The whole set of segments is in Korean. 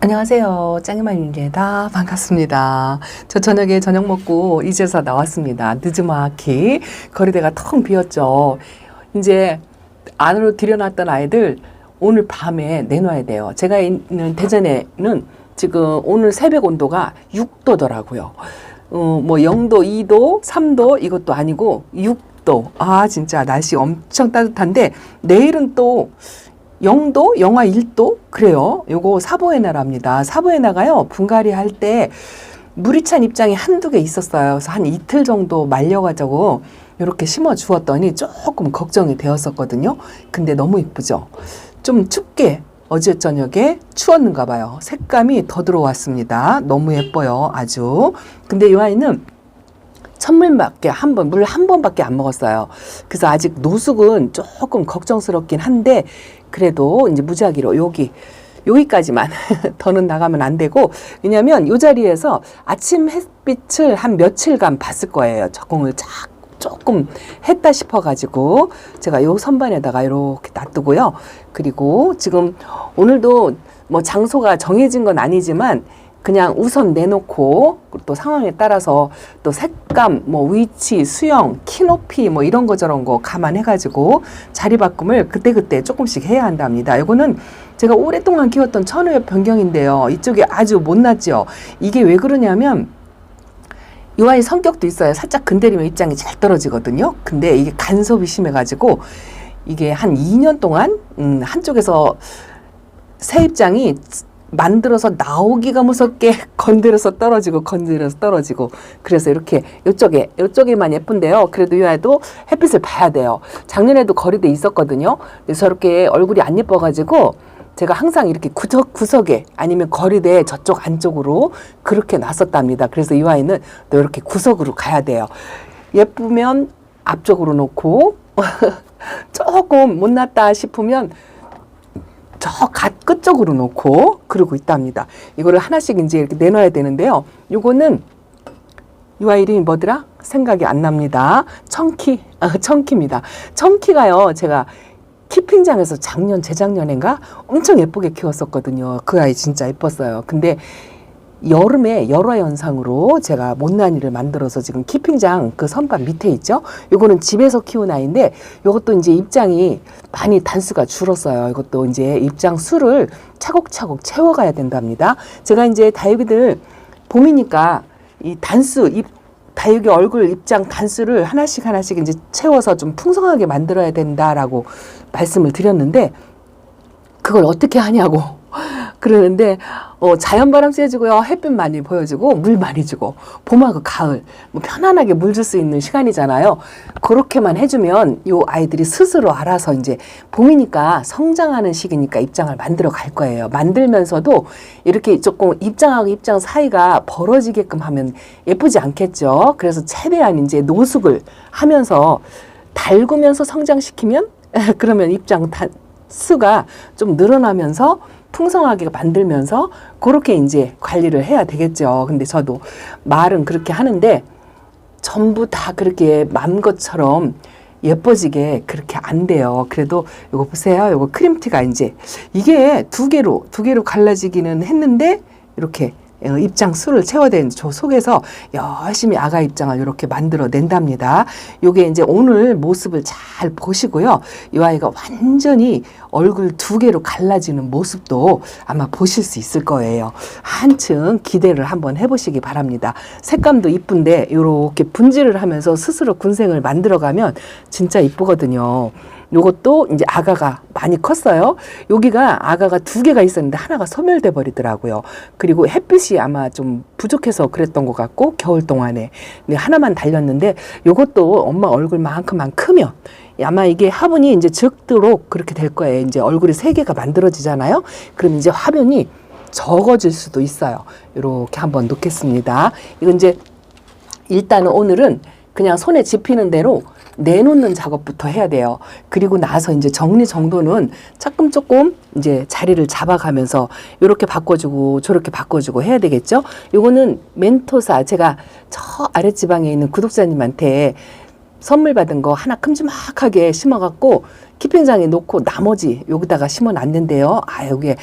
안녕하세요. 짱이만입니다. 반갑습니다. 저 저녁에 저녁 먹고 이제서 나왔습니다. 늦지막히 거리대가 텅 비었죠. 이제 안으로 들여놨던 아이들 오늘 밤에 내놔야 돼요. 제가 있는 대전에는 지금 오늘 새벽 온도가 6도더라고요. 뭐 0도, 2도, 3도 이것도 아니고 6도. 아 진짜 날씨 엄청 따뜻한데 내일은 또 0도, 영하 1도? 그래요. 요거 사보에나랍니다. 사보에나가요, 분갈이 할 때 물이 찬 입장이 한두 개 있었어요. 그래서 한 이틀 정도 말려가지고 이렇게 심어 주었더니 조금 걱정이 되었었거든요. 근데 너무 이쁘죠? 좀 춥게 어제 저녁에 추웠는가 봐요. 색감이 더 들어왔습니다. 너무 예뻐요. 아주. 근데 이 아이는 찬물밖에 물 한 번밖에 안 먹었어요. 그래서 아직 노숙은 조금 걱정스럽긴 한데 그래도 이제 무작위로 여기까지만 더는 나가면 안 되고, 왜냐면 이 자리에서 아침 햇빛을 한 며칠간 봤을 거예요. 적응을 조금 했다 싶어가지고 제가 요 선반에다가 이렇게 놔두고요. 그리고 지금 오늘도 뭐 장소가 정해진 건 아니지만 그냥 우선 내놓고 또 상황에 따라서 또 색감, 뭐 위치, 수영, 키 높이 뭐 이런 거 저런 거 감안해가지고 자리 바꿈을 그때그때 조금씩 해야 한답니다. 이거는 제가 오랫동안 키웠던 천우엽 변경인데요. 이쪽이 아주 못났죠. 이게 왜 그러냐면 이 아이 성격도 있어요. 살짝 건드리면 입장이 잘 떨어지거든요. 근데 이게 간섭이 심해가지고 이게 한 2년 동안 한쪽에서 새 입장이 만들어서 나오기가 무섭게 건드려서 떨어지고 그래서 이렇게 요쪽에만 예쁜데요. 그래도 이 아이도 햇빛을 봐야 돼요. 작년에도 거리대 있었거든요. 근데 저렇게 얼굴이 안 예뻐가지고 제가 항상 이렇게 구석에 아니면 거리대 저쪽 안쪽으로 그렇게 놨었답니다. 그래서 이 아이는 또 이렇게 구석으로 가야 돼요. 예쁘면 앞쪽으로 놓고 조금 못났다 싶으면 저 갓 끝쪽으로 놓고 그러고 있답니다. 이거를 하나씩 이제 이렇게 내놔야 되는데요. 요거는 이 아이 이름이 뭐더라? 생각이 안 납니다. 청키입니다. 청키가요, 제가 키핑장에서 재작년인가 엄청 예쁘게 키웠었거든요. 그 아이 진짜 예뻤어요. 근데 여름에 열화 현상으로 제가 못난이를 만들어서 지금 키핑장 그 선반 밑에 있죠. 요거는 집에서 키운 아이인데 요것도 이제 입장이 많이 단수가 줄었어요. 이것도 이제 입장 수를 차곡차곡 채워가야 된답니다. 제가 이제 다육이들 봄이니까 이 다육이 얼굴 입장 단수를 하나씩 이제 채워서 좀 풍성하게 만들어야 된다라고 말씀을 드렸는데 그걸 어떻게 하냐고 그러는데 자연바람 쐬주고요, 햇빛 많이 보여주고 물 많이 주고 봄하고 가을 뭐 편안하게 물 줄 수 있는 시간이잖아요. 그렇게만 해주면 요 아이들이 스스로 알아서 이제 봄이니까 성장하는 시기니까 입장을 만들어 갈 거예요. 만들면서도 이렇게 조금 입장하고 입장 사이가 벌어지게끔 하면 예쁘지 않겠죠. 그래서 최대한 이제 노숙을 하면서 달구면서 성장시키면 그러면 입장 수가 좀 늘어나면서 풍성하게 만들면서 그렇게 이제 관리를 해야 되겠죠. 근데 저도 말은 그렇게 하는데 전부 다 그렇게 맘 것처럼 예뻐지게 그렇게 안 돼요. 그래도 이거 보세요. 이거 크림티가 이제 이게 두 개로 갈라지기는 했는데 이렇게 입장 수를 채워야 되는데 저 속에서 열심히 아가 입장을 이렇게 만들어 낸답니다. 요게 이제 오늘 모습을 잘 보시고요. 이 아이가 완전히 얼굴 두 개로 갈라지는 모습도 아마 보실 수 있을 거예요. 한층 기대를 한번 해보시기 바랍니다. 색감도 이쁜데 이렇게 분질을 하면서 스스로 군생을 만들어가면 진짜 이쁘거든요. 요것도 이제 아가가 많이 컸어요. 여기가 아가가 두 개가 있었는데 하나가 소멸돼 버리더라고요. 그리고 햇빛이 아마 좀 부족해서 그랬던 것 같고 겨울 동안에 근데 하나만 달렸는데 요것도 엄마 얼굴만큼만 크면 아마 이게 화분이 이제 적도록 그렇게 될 거예요. 이제 얼굴이 세 개가 만들어지잖아요. 그럼 이제 화분이 적어질 수도 있어요. 이렇게 한번 놓겠습니다. 이건 이제 일단은 오늘은 그냥 손에 집히는 대로 내놓는 작업부터 해야 돼요. 그리고 나서 이제 정리정돈은 조금 이제 자리를 잡아가면서 이렇게 바꿔주고 저렇게 바꿔주고 해야 되겠죠. 요거는 멘토사 제가 저 아랫지방에 있는 구독자님한테 선물 받은 거 하나 큼지막하게 심어갖고 키핑장에 놓고 나머지 여기다가 심어놨는데요. 아, 여기에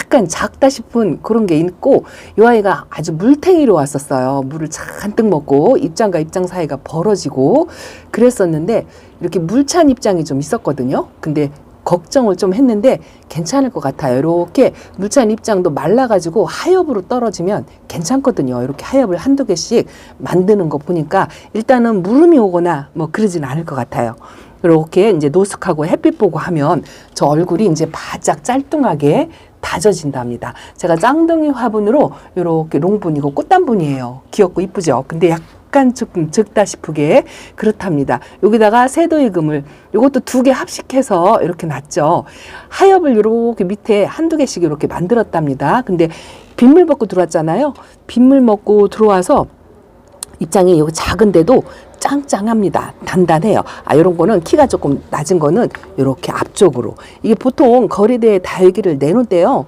약간 작다 싶은 그런 게 있고, 이 아이가 아주 물탱이로 왔었어요. 물을 잔뜩 먹고 입장과 입장 사이가 벌어지고 그랬었는데, 이렇게 물찬 입장이 좀 있었거든요. 근데 걱정을 좀 했는데 괜찮을 것 같아요. 이렇게 물찬 입장도 말라가지고 하엽으로 떨어지면 괜찮거든요. 이렇게 하엽을 한두 개씩 만드는 거 보니까 일단은 물음이 오거나 뭐 그러진 않을 것 같아요. 이렇게 이제 노숙하고 햇빛 보고 하면 저 얼굴이 이제 바짝 짤뚱하게 다져진답니다. 제가 짱둥이 화분으로 이렇게 롱분이고 꽃단분이에요. 귀엽고 이쁘죠? 근데 약간 조금 적다 싶게 그렇답니다. 여기다가 새도익음을 이것도 2개 합식해서 이렇게 놨죠. 하엽을 이렇게 밑에 한두 개씩 이렇게 만들었답니다. 근데 빗물 먹고 들어왔잖아요. 빗물 먹고 들어와서 입장이 여기 작은데도 짱짱합니다. 단단해요. 아, 이런 거는 키가 조금 낮은 거는 이렇게 앞쪽으로. 이게 보통 거리대에 다육이를 내놓을 때요.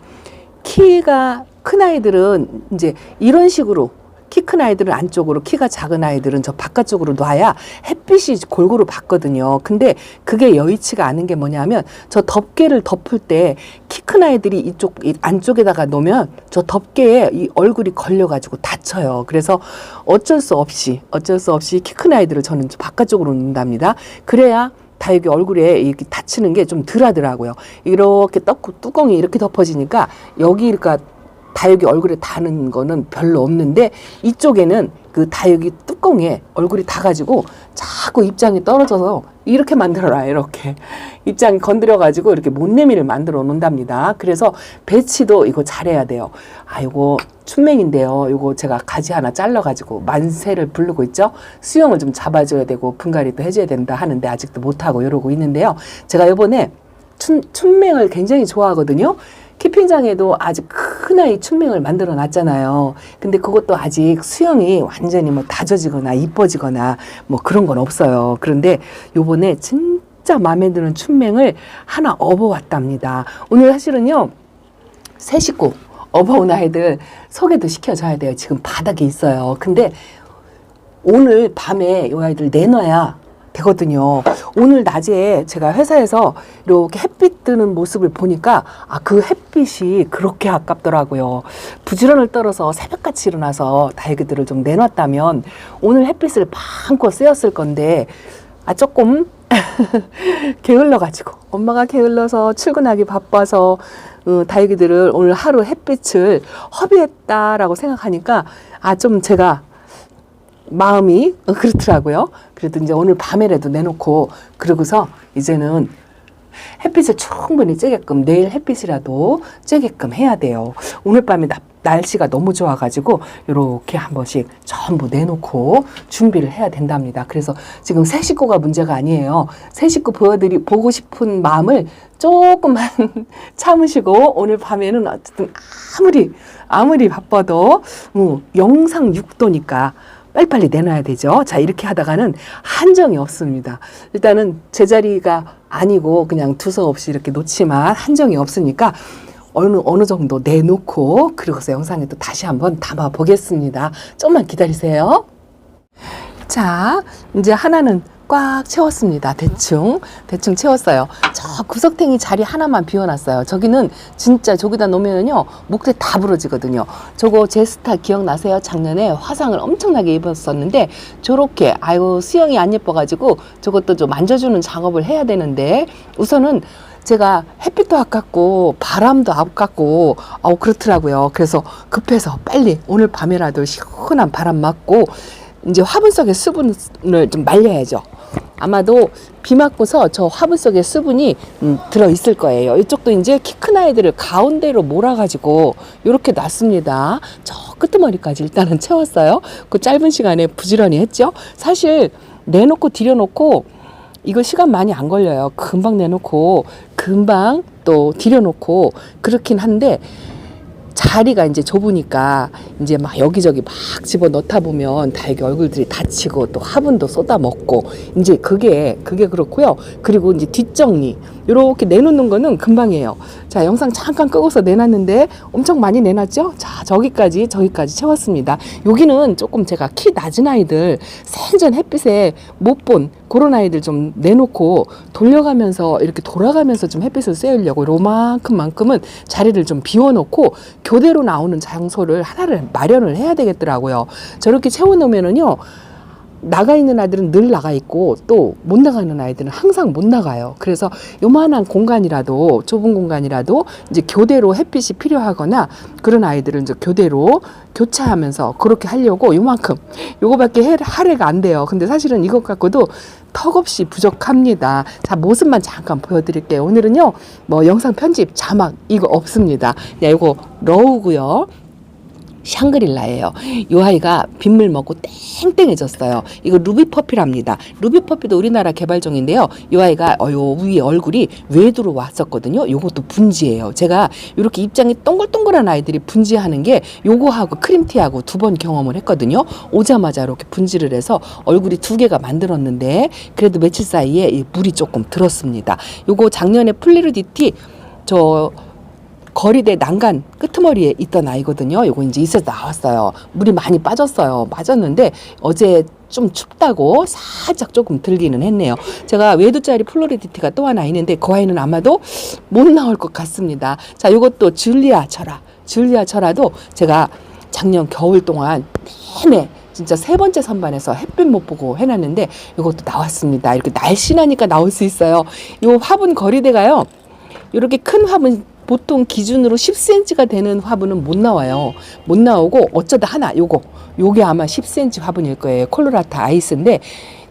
키가 큰 아이들은 이제 이런 식으로, 키 큰 아이들은 안쪽으로, 키가 작은 아이들은 저 바깥쪽으로 놔야 햇빛이 골고루 받거든요. 근데 그게 여의치가 않은 게 뭐냐면, 저 덮개를 덮을 때 키 큰 아이들이 이쪽 안쪽에다가 놓으면 저 덮개에 이 얼굴이 걸려가지고 다쳐요. 그래서 어쩔 수 없이 키 큰 아이들을 저는 바깥쪽으로 놓는답니다. 그래야 다육이 얼굴에 이렇게 다치는 게 좀 덜 하더라고요. 이렇게 뚜껑이 이렇게 덮어지니까 여기가 다육이 얼굴에 닿는 거는 별로 없는데, 이쪽에는 그 다육이 뚜껑에 얼굴이 닿아가지고 자꾸 입장이 떨어져서 이렇게 만들어라. 이렇게 입장이 건드려가지고 이렇게 못내미를 만들어 놓는답니다. 그래서 배치도 이거 잘해야 돼요. 아, 이거 춘맹인데요. 이거 제가 가지 하나 잘라가지고 만세를 부르고 있죠. 수영을 좀 잡아줘야 되고 분갈이도 해줘야 된다 하는데 아직도 못하고 이러고 있는데요. 제가 이번에 춘맹을 굉장히 좋아하거든요. 키핑장에도 아주 큰 아이 춘맹을 만들어 놨잖아요. 근데 그것도 아직 수영이 완전히 뭐 다져지거나 이뻐지거나 뭐 그런 건 없어요. 그런데 요번에 진짜 마음에 드는 춘맹을 하나 업어왔답니다. 오늘 사실은요, 새 식구 업어온 아이들 소개도 시켜줘야 돼요. 지금 바닥에 있어요. 근데 오늘 밤에 요 아이들 내놔야 되거든요. 오늘 낮에 제가 회사에서 이렇게 햇빛 뜨는 모습을 보니까 그 햇빛이 그렇게 아깝더라고요. 부지런을 떨어서 새벽같이 일어나서 다육이들을 좀 내놨다면 오늘 햇빛을 방껏 쐬었을 건데 조금 게을러가지고, 엄마가 게을러서 출근하기 바빠서 다육이들을 오늘 하루 햇빛을 허비했다라고 생각하니까 좀 제가 마음이 그렇더라고요. 그래도 이제 오늘 밤에라도 내놓고, 그러고서 이제는 햇빛을 충분히 쬐게끔, 내일 햇빛이라도 쬐게끔 해야 돼요. 오늘 밤에 날씨가 너무 좋아가지고 이렇게 한 번씩 전부 내놓고 준비를 해야 된답니다. 그래서 지금 새 식구가 문제가 아니에요. 새 식구 보고 싶은 마음을 조금만 참으시고, 오늘 밤에는 어쨌든 아무리 바빠도 영상 6도니까 빨리빨리 내놔야 되죠. 자, 이렇게 하다가는 한정이 없습니다. 일단은 제자리가 아니고 그냥 두서없이 이렇게 놓지만 한정이 없으니까 어느 정도 내놓고, 그러고서 영상에 또 다시 한번 담아 보겠습니다. 좀만 기다리세요. 자, 이제 하나는 꽉 채웠습니다. 대충 채웠어요. 저 구석탱이 자리 하나만 비워놨어요. 저기는 진짜 저기다 놓으면요 목대 다 부러지거든요. 저거 제스타 기억나세요? 작년에 화상을 엄청나게 입었었는데, 저렇게 수영이 안 예뻐가지고 저것도 좀 만져주는 작업을 해야 되는데, 우선은 제가 햇빛도 아깝고 바람도 아깝고 그렇더라고요. 그래서 급해서 빨리 오늘 밤에라도 시원한 바람 맞고 이제 화분 속의 수분을 좀 말려야죠. 아마도 비 맞고서 저 화분 속에 수분이 들어 있을 거예요. 이쪽도 이제 키 큰 아이들을 가운데로 몰아가지고 이렇게 놨습니다. 저 끄트머리까지 일단은 채웠어요. 그 짧은 시간에 부지런히 했죠. 사실 내놓고 들여놓고 이거 시간 많이 안 걸려요. 금방 내놓고 금방 또 들여놓고 그렇긴 한데, 자리가 이제 좁으니까 이제 막 여기저기 막 집어 넣다 보면 다육이 얼굴들이 다치고 또 화분도 쏟아 먹고, 이제 그게 그렇고요. 그리고 이제 뒷정리, 이렇게 내놓는 거는 금방이에요. 자, 영상 잠깐 끄고서 내놨는데 엄청 많이 내놨죠? 자, 저기까지 채웠습니다. 여기는 조금 제가 키 낮은 아이들, 생전 햇빛에 못 본 그런 아이들 좀 내놓고 돌려가면서 이렇게 돌아가면서 좀 햇빛을 쐬우려고 요만큼만큼은 자리를 좀 비워놓고 교대로 나오는 장소를 하나를 마련을 해야 되겠더라고요. 저렇게 채워놓으면은요, 나가 있는 아이들은 늘 나가 있고 또 못 나가는 아이들은 항상 못 나가요. 그래서 요만한 공간이라도, 좁은 공간이라도 이제 교대로 햇빛이 필요하거나 그런 아이들은 이제 교대로 교차하면서 그렇게 하려고 요만큼, 요거밖에 할애가 안 돼요. 근데 사실은 이것 갖고도 턱없이 부족합니다. 자, 모습만 잠깐 보여드릴게요. 오늘은요, 뭐 영상 편집, 자막 이거 없습니다. 야, 이거 러우고요. 샹그릴라예요. 이 아이가 빗물 먹고 땡땡해졌어요. 이거 루비퍼피랍니다. 루비퍼피도 우리나라 개발종인데요. 이 아이가 요 위에 얼굴이 외두로 왔었거든요. 요것도 분지예요. 제가 이렇게 입장이 동글동글한 아이들이 분지하는 게 요거하고 크림티하고 2번 경험을 했거든요. 오자마자 이렇게 분지를 해서 얼굴이 2개가 만들었는데 그래도 며칠 사이에 이 물이 조금 들었습니다. 요거 작년에 플리르디티 거리대 난간 끄트머리에 있던 아이거든요. 요거 이제 이슬 나왔어요. 물이 많이 빠졌는데 어제 좀 춥다고 살짝 조금 들기는 했네요. 제가 외두짜리 플로리디티가 또 하나 있는데 그 아이는 아마도 못 나올 것 같습니다. 자, 요것도 줄리아 철아도 제가 작년 겨울 동안 내내 진짜 3번째 선반에서 햇빛 못 보고 해놨는데 이것도 나왔습니다. 이렇게 날씬하니까 나올 수 있어요. 요 화분 거리대가요, 이렇게 큰 화분 보통 기준으로 10cm가 되는 화분은 못 나와요. 못 나오고 어쩌다 하나 요게 아마 10cm 화분일 거예요. 콜로라타 아이스인데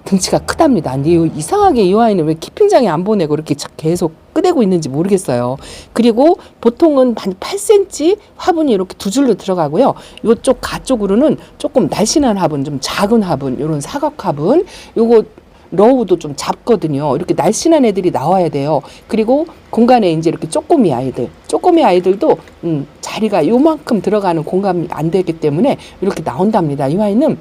등치가 크답니다. 근데 이상하게 이 아이는 왜 키핑장에 안 보내고 이렇게 계속 끄대고 있는지 모르겠어요. 그리고 보통은 한 8cm 화분이 이렇게 2줄로 들어가고요. 요쪽 가쪽으로는 조금 날씬한 화분, 좀 작은 화분, 요런 사각 화분, 요거 러우도 좀 작거든요. 이렇게 날씬한 애들이 나와야 돼요. 그리고 공간에 이제 이렇게 쪼꼬미 아이들도 자리가 요만큼 들어가는 공간이 안 되기 때문에 이렇게 나온답니다. 이 아이는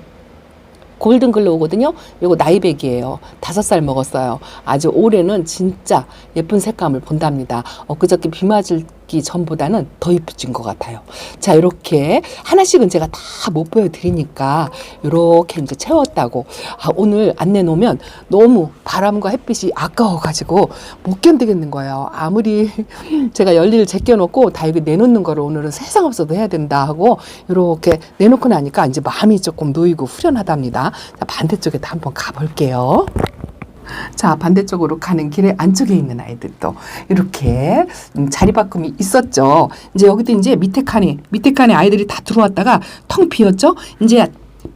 골든 글로우거든요. 이거 나이백이에요. 5살 먹었어요. 아주 올해는 진짜 예쁜 색감을 본답니다. 그저께 비 맞기 전보다는 더 이쁘진 것 같아요. 자, 이렇게 하나씩은 제가 다 못 보여드리니까 이렇게 이제 채웠다고. 오늘 안 내놓으면 너무 바람과 햇빛이 아까워가지고 못 견디겠는 거예요. 아무리 제가 열일을 제껴놓고 다 여기 내놓는 거를 오늘은 세상 없어도 해야 된다 하고 이렇게 내놓고 나니까 이제 마음이 조금 놓이고 후련하답니다. 자, 반대쪽에도 한번 가볼게요. 자, 반대쪽으로 가는 길에 안쪽에 있는 아이들도 이렇게 자리바꿈이 있었죠. 이제 여기도 이제 밑에 칸에 아이들이 다 들어왔다가 텅 비었죠. 이제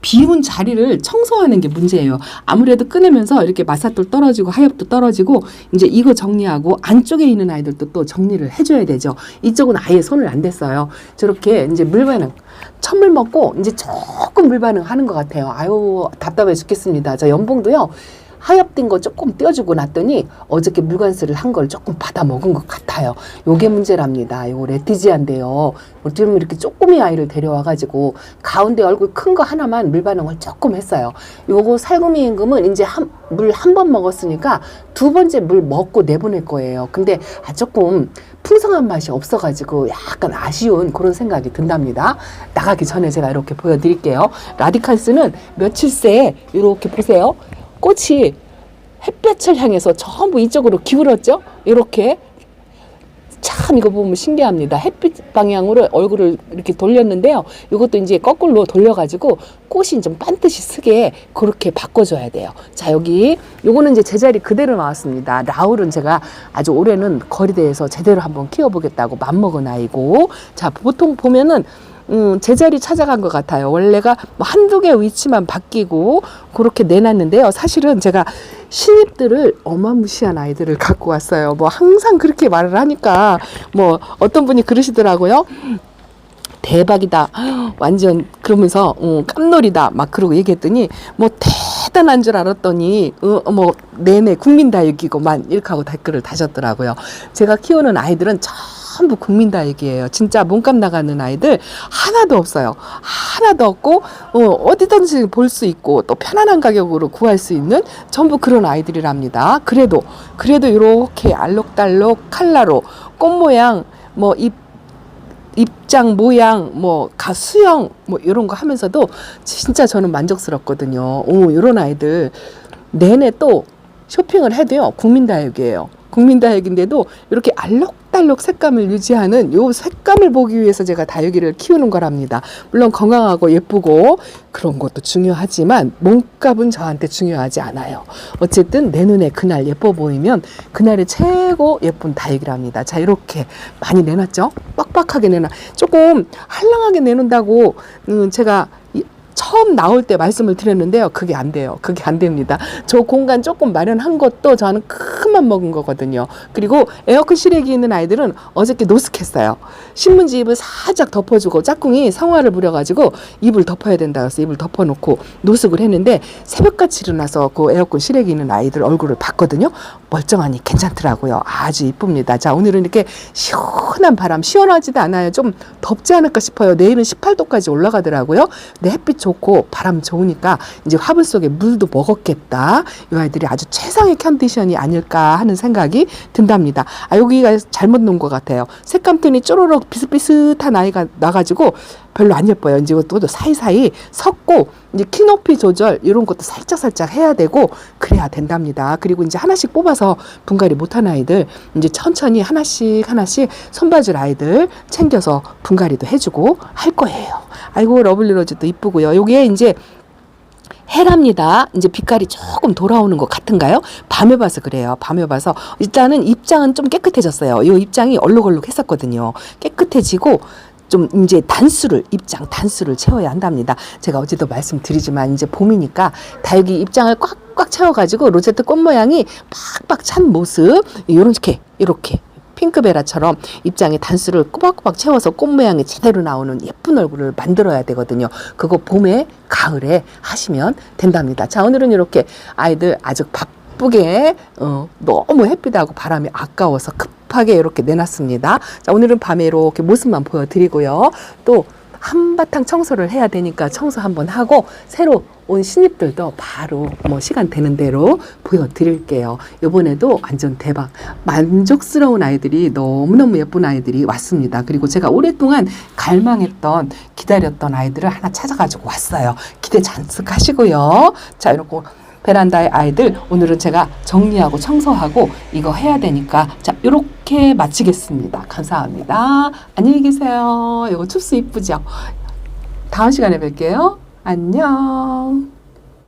비운 자리를 청소하는 게 문제예요. 아무래도 꺼내면서 이렇게 마사돌 떨어지고 하엽도 떨어지고 이제 이거 정리하고 안쪽에 있는 아이들도 또 정리를 해줘야 되죠. 이쪽은 아예 손을 안 댔어요. 저렇게 이제 물반응, 찬물 먹고 이제 조금 물반응 하는 것 같아요. 아유, 답답해 죽겠습니다. 저 연봉도요, 하엽된 거 조금 떼어주고 났더니 어저께 물관수를 한 걸 조금 받아 먹은 것 같아요. 요게 문제랍니다. 요거 레티지아인데요. 좀 이렇게 쪼꼬미 아이를 데려와가지고 가운데 얼굴 큰 거 하나만 물 반응을 조금 했어요. 요거 살구미 임금은 이제 물 한 번 먹었으니까 2번째 물 먹고 내보낼 거예요. 근데 조금 풍성한 맛이 없어가지고 약간 아쉬운 그런 생각이 든답니다. 나가기 전에 제가 이렇게 보여드릴게요. 라디칸스는 며칠 새에 이렇게 보세요. 꽃이 햇볕을 향해서 전부 이쪽으로 기울었죠? 이렇게. 참 이거 보면 신기합니다. 햇빛 방향으로 얼굴을 이렇게 돌렸는데요. 이것도 이제 거꾸로 돌려가지고 꽃이 좀 반듯이 쓰게 그렇게 바꿔줘야 돼요. 자, 여기 요거는 이제 제자리 그대로 나왔습니다. 라울은 제가 아주 올해는 거리대에서 제대로 한번 키워보겠다고 맘먹은 아이고, 자, 보통 보면은 제자리 찾아간 것 같아요. 원래가 뭐 한두 개 위치만 바뀌고 그렇게 내놨는데요. 사실은 제가 신입들을 어마무시한 아이들을 갖고 왔어요. 뭐 항상 그렇게 말을 하니까 뭐 어떤 분이 그러시더라고요. 대박이다. 완전 그러면서 깜놀이다. 막 그러고 얘기했더니 뭐 대단한 줄 알았더니 뭐 내내 국민다육이고만 이렇게 하고 댓글을 다셨더라고요. 제가 키우는 아이들은 전부 국민다육이에요. 진짜 몸값 나가는 아이들 하나도 없어요. 하나도 없고 어디든지 볼 수 있고 또 편안한 가격으로 구할 수 있는 전부 그런 아이들이랍니다. 그래도 이렇게 알록달록 칼라로 꽃 모양 뭐 입장 모양 수영 이런 거 하면서도 진짜 저는 만족스럽거든요. 이런 아이들 내내 또 쇼핑을 해도요 국민다육이에요. 국민다육인데도 이렇게 알록달록 색감을 유지하는 요 색감을 보기 위해서 제가 다육이를 키우는 거랍니다. 물론 건강하고 예쁘고 그런 것도 중요하지만 몸값은 저한테 중요하지 않아요. 어쨌든 내 눈에 그날 예뻐 보이면 그날이 최고 예쁜 다육이랍니다. 자, 이렇게 많이 내놨죠? 빡빡하게 내놔. 조금 한량하게 내놓는다고 제가 처음 나올 때 말씀을 드렸는데요. 그게 안 돼요. 그게 안 됩니다. 저 공간 조금 마련한 것도 저는 큰맘 먹은 거거든요. 그리고 에어컨 실외기 있는 아이들은 어저께 노숙했어요. 신문지 잎을 살짝 덮어주고 짝꿍이 성화를 부려가지고 잎을 덮어야 된다 그래서 잎을 덮어놓고 노숙을 했는데 새벽같이 일어나서 그 에어컨 실외기 있는 아이들 얼굴을 봤거든요. 멀쩡하니 괜찮더라고요. 아주 이쁩니다. 자, 오늘은 이렇게 시원한 바람, 시원하지도 않아요. 좀 덥지 않을까 싶어요. 내일은 18도까지 올라가더라고요. 근데 햇빛 좋고 바람 좋으니까 이제 화분 속에 물도 먹었겠다. 이 아이들이 아주 최상의 컨디션이 아닐까 하는 생각이 든답니다. 여기가 잘못 놓은 것 같아요. 색감톤이 쪼로록 비슷비슷한 아이가 나가지고 별로 안 예뻐요. 이제 이것도 사이사이 섞고 이제 키 높이 조절 이런 것도 살짝 해야 되고 그래야 된답니다. 그리고 이제 하나씩 뽑아서 분갈이 못한 아이들 이제 천천히 하나씩 손봐줄 아이들 챙겨서 분갈이도 해주고 할 거예요. 아이고 러블리로즈도 이쁘고요. 여기에 이제 해랍니다. 이제 빛깔이 조금 돌아오는 것 같은가요? 밤에 봐서 그래요. 밤에 봐서 일단은 입장은 좀 깨끗해졌어요. 이 입장이 얼룩얼룩 했었거든요. 깨끗해지고 좀 이제 입장 단수를 채워야 한답니다. 제가 어제도 말씀드리지만 이제 봄이니까 다육이 입장을 꽉꽉 채워가지고 로제트 꽃 모양이 팍팍 찬 모습 이렇게 핑크베라처럼 입장에 단수를 꼬박꼬박 채워서 꽃 모양이 제대로 나오는 예쁜 얼굴을 만들어야 되거든요. 그거 봄에 가을에 하시면 된답니다. 자, 오늘은 이렇게 아이들 아주 바쁘게 너무 햇빛하고 바람이 아까워서 급하게 이렇게 내놨습니다. 자, 오늘은 밤에 이렇게 모습만 보여드리고요. 또 한바탕 청소를 해야 되니까 청소 한번 하고 새로 온 신입들도 바로 시간 되는 대로 보여드릴게요. 이번에도 완전 대박 만족스러운 아이들이 너무너무 예쁜 아이들이 왔습니다. 그리고 제가 오랫동안 갈망했던 기다렸던 아이들을 하나 찾아가지고 왔어요. 기대 잔뜩 하시고요. 자, 이렇게 베란다의 아이들 오늘은 제가 정리하고 청소하고 이거 해야 되니까 자, 이렇게 마치겠습니다. 감사합니다. 안녕히 계세요. 이거 춥수 이쁘죠? 다음 시간에 뵐게요. 안녕.